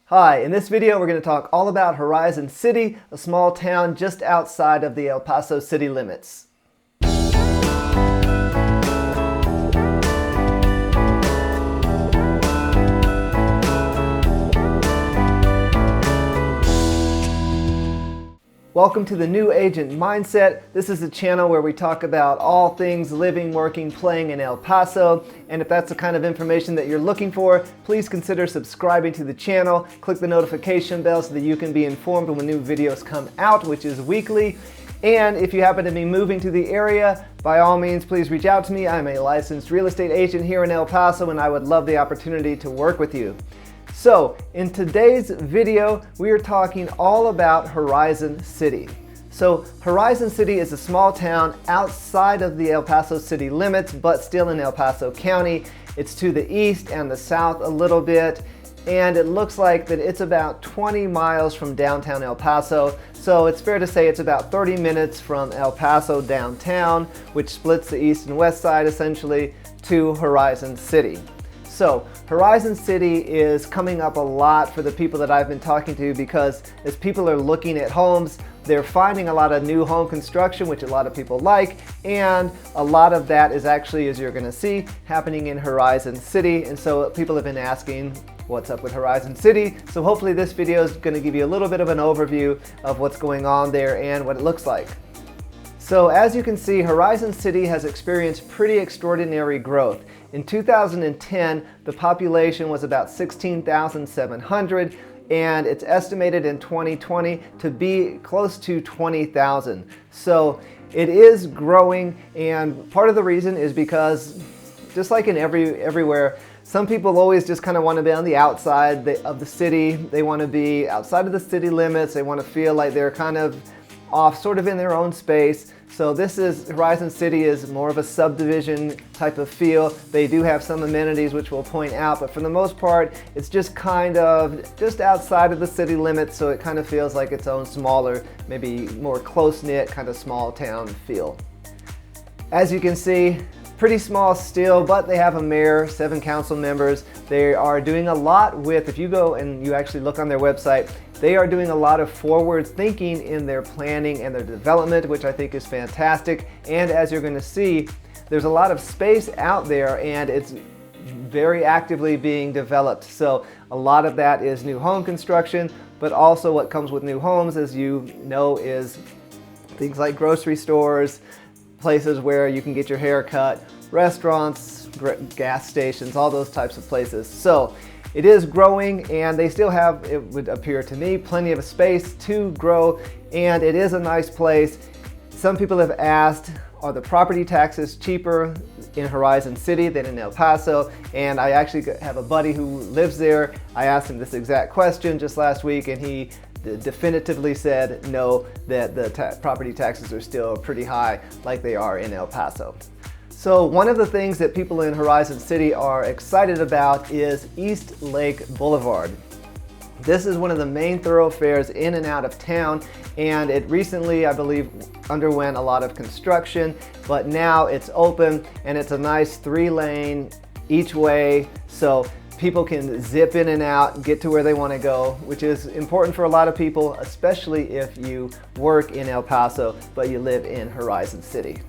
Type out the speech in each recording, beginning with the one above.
Hi, in this video we're going to talk all about Horizon City, a small town just outside of the El Paso city limits. Welcome to the New Agent Mindset. This is a channel where we talk about all things living, working, playing in El Paso. And if that's the kind of information that you're looking for, please consider subscribing to the channel. Click the notification bell so that you can be informed when new videos come out, which is weekly. And if you happen to be moving to the area, by all means, please reach out to me. I'm a licensed real estate agent here in El Paso, and I would love the opportunity to work with you. So, in today's video, we are talking all about Horizon City. So, Horizon City is a small town outside of the El Paso city limits, but still in El Paso County. It's to the east and the south a little bit, and it looks like that it's about 20 miles from downtown El Paso. So it's fair to say it's about 30 minutes from El Paso downtown, which splits the east and west side essentially, to Horizon City. So Horizon City is coming up a lot for the people that I've been talking to, because as people are looking at homes, they're finding a lot of new home construction, which a lot of people like, and a lot of that is actually, as you're going to see, happening in Horizon City. And so people have been asking, what's up with Horizon City? So hopefully this video is going to give you a little bit of an overview of what's going on there and what it looks like. So as you can see, Horizon City has experienced pretty extraordinary growth. In 2010, the population was about 16,700, and it's estimated in 2020 to be close to 20,000. So it is growing, and part of the reason is because, just like in everywhere, some people always just kind of want to be on the outside of the city. They want to be outside of the city limits. They want to feel like they're kind of off, sort of in their own space. So Horizon City is more of a subdivision type of feel. They do have some amenities which we'll point out, but for the most part, it's just kind of just outside of the city limits, so it kind of feels like its own smaller, maybe more close-knit kind of small town feel. As you can see, pretty small still, but they have a mayor, 7 council members. They are doing a lot with, if you go and you actually look on their website, they are doing a lot of forward thinking in their planning and their development, which I think is fantastic. And as you're going to see, there's a lot of space out there, and it's very actively being developed. So a lot of that is new home construction, but also what comes with new homes, as you know, is things like grocery stores, places where you can get your hair cut, restaurants, gas stations, all those types of places. So it is growing, and they still have, it would appear to me, plenty of space to grow, and it is a nice place. Some people have asked, are the property taxes cheaper in Horizon City than in El Paso? And I actually have a buddy who lives there. I asked him this exact question just last week, and he definitively said no, that the property taxes are still pretty high like they are in El Paso. So one of the things that people in Horizon City are excited about is Eastlake Boulevard. This is one of the main thoroughfares in and out of town, and it recently, I believe, underwent a lot of construction, but now it's open, and it's a nice 3-lane each way, so people can zip in and out, get to where they want to go, which is important for a lot of people, especially if you work in El Paso, but you live in Horizon City.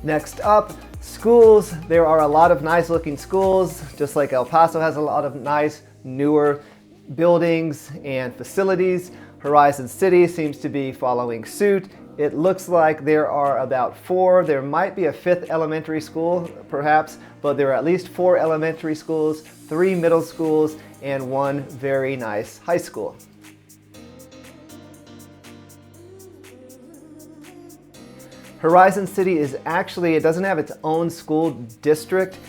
Next up, schools. There are a lot of nice looking schools, just like El Paso has a lot of nice newer buildings and facilities. Horizon City seems to be following suit. It looks like there are about 4. There might be a 5th elementary school, perhaps, but there are at least 4 elementary schools, 3 middle schools, and 1 very nice high school. Horizon City is actually, it doesn't have its own school district.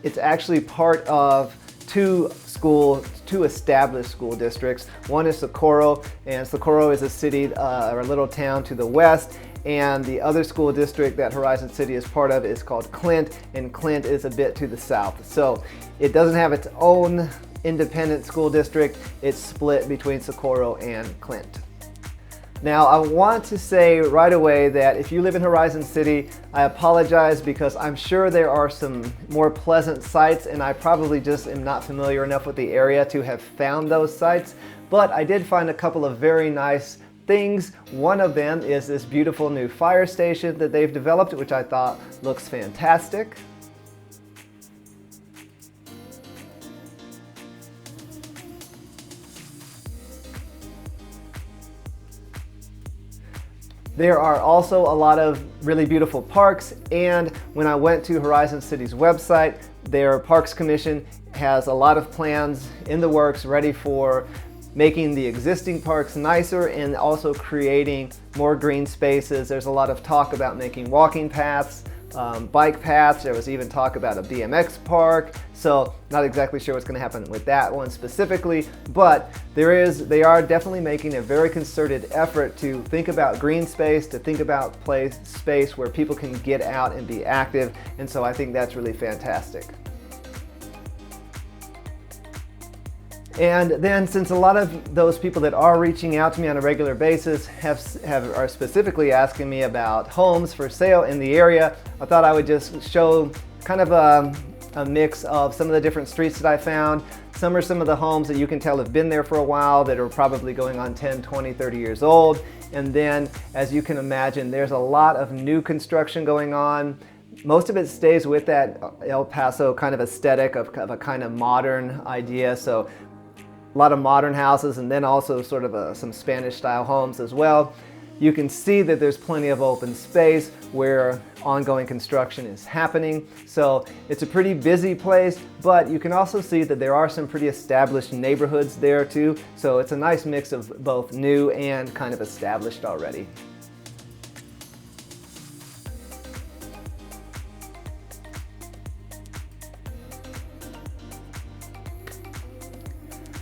It's actually part of two established school districts. One is Socorro, and Socorro is a city or a little town to the west. And the other school district that Horizon City is part of is called Clint, and Clint is a bit to the south. So it doesn't have its own independent school district. It's split between Socorro and Clint. Now, I want to say right away that if you live in Horizon City, I apologize because I'm sure there are some more pleasant sites and I probably just am not familiar enough with the area to have found those sites. But I did find a couple of very nice things. One of them is this beautiful new fire station that they've developed, which I thought looks fantastic. There are also a lot of really beautiful parks, and when I went to Horizon City's website, their Parks Commission has a lot of plans in the works ready for making the existing parks nicer and also creating more green spaces. There's a lot of talk about making walking paths, bike paths. There was even talk about a BMX park. So not exactly sure what's going to happen with that one specifically, but they are definitely making a very concerted effort to think about green space, to think about space where people can get out and be active. And so I think that's really fantastic. And then since a lot of those people that are reaching out to me on a regular basis are specifically asking me about homes for sale in the area, I thought I would just show kind of a mix of some of the different streets that I found. Some are some of the homes that you can tell have been there for a while that are probably going on 10, 20, 30 years old. And then, as you can imagine, there's a lot of new construction going on. Most of it stays with that El Paso kind of aesthetic of a kind of modern idea. So a lot of modern houses and then also sort of some Spanish style homes as well. You can see that there's plenty of open space where ongoing construction is happening. So it's a pretty busy place, but you can also see that there are some pretty established neighborhoods there too. So it's a nice mix of both new and kind of established already.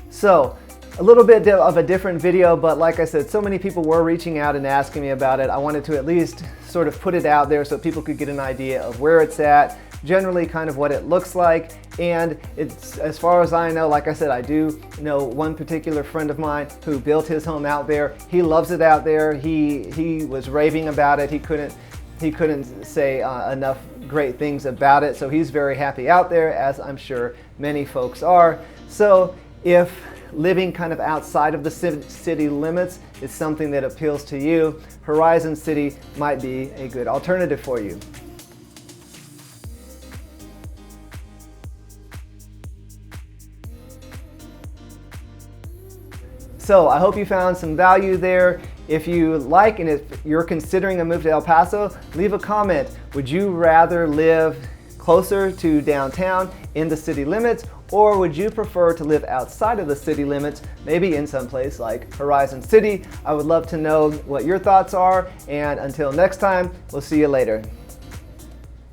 So a little bit of a different video, but like I said, so many people were reaching out and asking me about it. I wanted to at least sort of put it out there so people could get an idea of where it's at, generally kind of what it looks like. And it's, as far as I know, like I said, I do know one particular friend of mine who built his home out there. He loves it out there. He was raving about it. He couldn't say enough great things about it. So he's very happy out there, as I'm sure many folks are. So if living kind of outside of the city limits is something that appeals to you, Horizon City might be a good alternative for you. So I hope you found some value there. If you like and if you're considering a move to El Paso, leave a comment. Would you rather live closer to downtown in the city limits, or would you prefer to live outside of the city limits, maybe in some place like Horizon City? I would love to know what your thoughts are, and until next time, we'll see you later.